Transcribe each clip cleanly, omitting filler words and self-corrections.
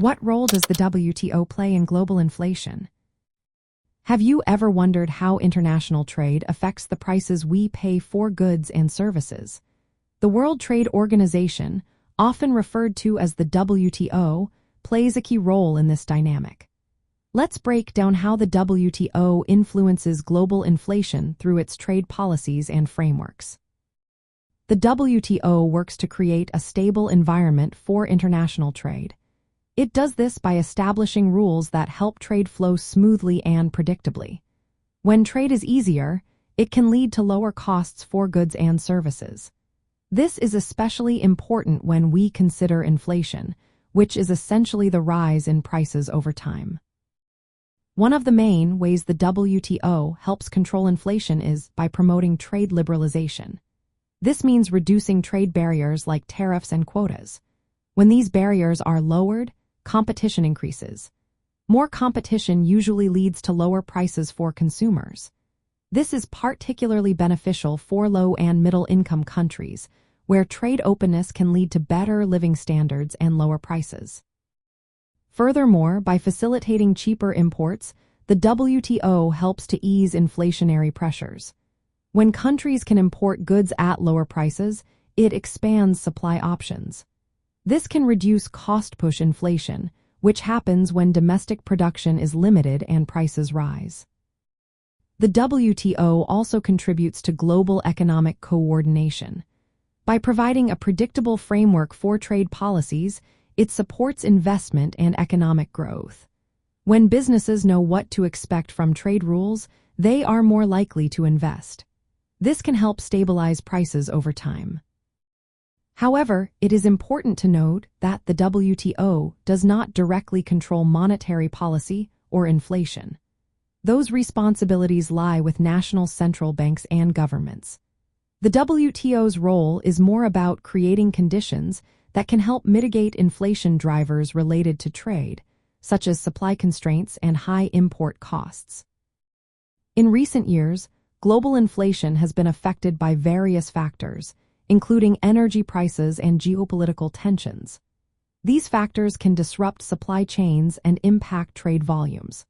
What role does the WTO play in global inflation? Have you ever wondered how international trade affects the prices we pay for goods and services? The World Trade Organization, often referred to as the WTO, plays a key role in this dynamic. Let's break down how the WTO influences global inflation through its trade policies and frameworks. The WTO works to create a stable environment for international trade. It does this by establishing rules that help trade flow smoothly and predictably. When trade is easier, it can lead to lower costs for goods and services. This is especially important when we consider inflation, which is essentially the rise in prices over time. One of the main ways the WTO helps control inflation is by promoting trade liberalization. This means reducing trade barriers like tariffs and quotas. When these barriers are lowered, competition increases. More competition usually leads to lower prices for consumers. This is particularly beneficial for low and middle-income countries, where trade openness can lead to better living standards and lower prices. Furthermore, by facilitating cheaper imports, the WTO helps to ease inflationary pressures. When countries can import goods at lower prices, it expands supply options. This can reduce cost-push inflation, which happens when domestic production is limited and prices rise. The WTO also contributes to global economic coordination. By providing a predictable framework for trade policies, it supports investment and economic growth. When businesses know what to expect from trade rules, they are more likely to invest. This can help stabilize prices over time. However, it is important to note that the WTO does not directly control monetary policy or inflation. Those responsibilities lie with national central banks and governments. The WTO's role is more about creating conditions that can help mitigate inflation drivers related to trade, such as supply constraints and high import costs. In recent years, global inflation has been affected by various factors, including energy prices and geopolitical tensions. These factors can disrupt supply chains and impact trade volumes.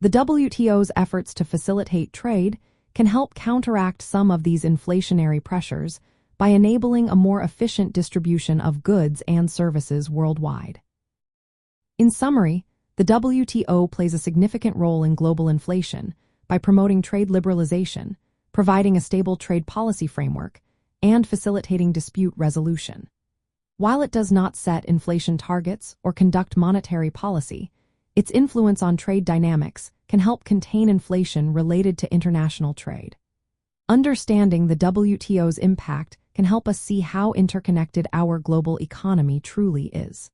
The WTO's efforts to facilitate trade can help counteract some of these inflationary pressures by enabling a more efficient distribution of goods and services worldwide. In summary, the WTO plays a significant role in global inflation by promoting trade liberalization, providing a stable trade policy framework, and facilitating dispute resolution. While it does not set inflation targets or conduct monetary policy, its influence on trade dynamics can help contain inflation related to international trade. Understanding the WTO's impact can help us see how interconnected our global economy truly is.